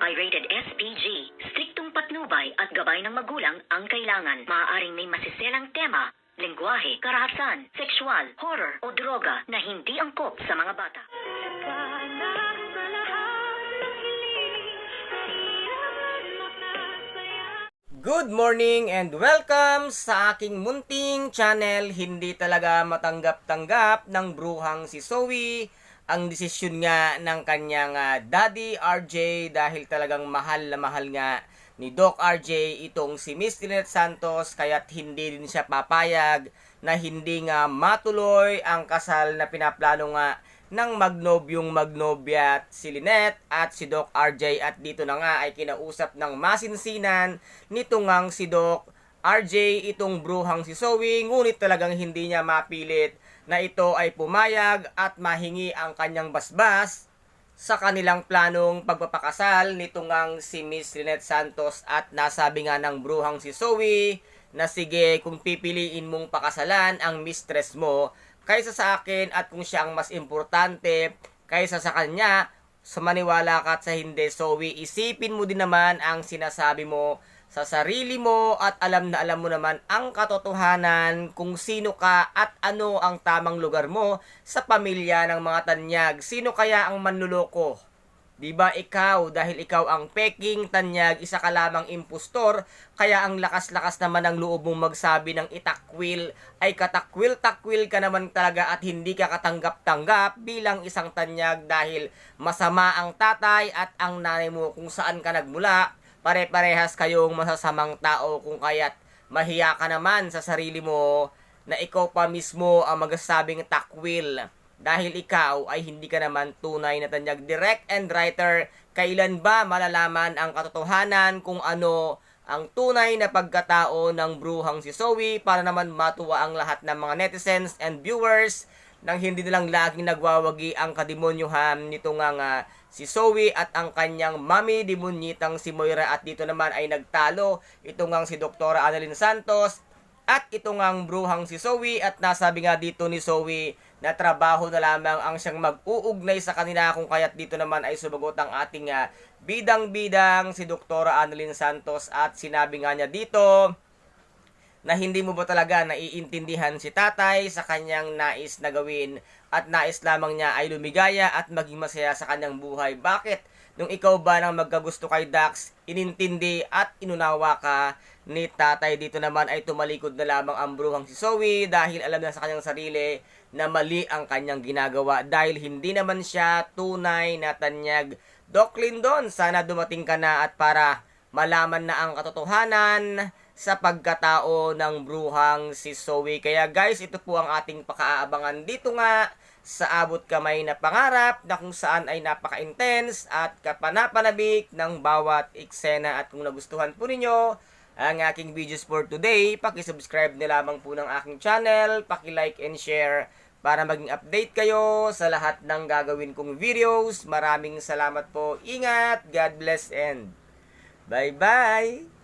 Pirated SPG. Striktong patnubay at gabay ng magulang ang kailangan. Maaaring may masiselang tema, lengguwahe, karahasan, sexual, horror o droga na hindi angkop sa mga bata. Good morning and welcome sa aking munting channel. Hindi talaga matanggap-tanggap ng bruhang si Zoe ang desisyon nga ng kanyang daddy RJ dahil talagang mahal na mahal nga ni Doc RJ itong si Miss Lynette Santos, kaya't hindi din siya papayag na hindi nga matuloy ang kasal na pinaplano nga ng magnobyong-magnobya si Lynette at si Doc RJ. At dito na nga ay kinausap ng masinsinan nito ngang si Doc RJ itong bruhang si Zoe, ngunit talagang hindi niya mapilit na ito ay pumayag at mahingi ang kanyang basbas sa kanilang planong pagpapakasal nito ngang si Miss Lynette Santos. At nasabi nga ng bruhang si Zoe na sige, kung pipiliin mong pakasalan ang mistress mo kaysa sa akin at kung siya ang mas importante kaysa sa kanya, sa maniwala ka at sa hindi, Zoe, isipin mo din naman ang sinasabi mo sa sarili mo at alam na alam mo naman ang katotohanan kung sino ka at ano ang tamang lugar mo sa pamilya ng mga tanyag. Sino kaya ang manluloko? Diba ikaw, dahil ikaw ang peking tanyag, isa ka lamang impostor, kaya ang lakas-lakas naman ng loob mong magsabi ng itakwil, ay katakwil-takwil ka naman talaga at hindi ka katanggap-tanggap bilang isang tanyag dahil masama ang tatay at ang nanay mo kung saan ka nagmula. Pare-parehas kayong masasamang tao, kung kaya't mahiya ka naman sa sarili mo na ikaw pa mismo ang magsasabing takwil. Dahil ikaw ay hindi ka naman tunay na tanyag. Direct and writer, kailan ba malalaman ang katotohanan kung ano ang tunay na pagkatao ng bruhang si Zoe para naman matuwa ang lahat ng mga netizens and viewers nang hindi nilang laging nagwawagi ang kademonyuhan nito nga si Zoe at ang kanyang mami demonyitang si Moira. At dito naman ay nagtalo ito ngang si Dr. Annalyn Santos at ito ngang bruhang si Zoe. At nasabi nga dito ni Zoe na trabaho na lamang ang siyang mag-uugnay sa kanila, kung kaya't dito naman ay sumagot ang ating bidang-bidang si Dr. Annalyn Santos. At sinabi nga niya dito na hindi mo ba talaga naiintindihan si tatay sa kanyang nais na gawin at nais lamang niya ay lumigaya at maging masaya sa kanyang buhay. Bakit nung ikaw ba nang magkagusto kay Dax, inintindi at inunawa ka ni tatay? Dito naman ay tumalikod na lamang ang bruhang si Zoe dahil alam na sa kanyang sarili na mali ang kanyang ginagawa dahil hindi naman siya tunay na tanyag. Doc Lindon, sana dumating ka na at para malaman na ang katotohanan sa pagkatao ng bruhang si Zoe. Kaya guys, ito po ang ating pakaaabangan dito nga sa abot kamay na pangarap na kung saan ay napaka-intense at kapanapanabik ng bawat eksena. At kung nagustuhan po ninyo ang aking videos for today, paki-subscribe na lamang po ng aking channel, paki-like and share para maging update kayo sa lahat ng gagawin kong videos. Maraming salamat po. Ingat, God bless and bye-bye!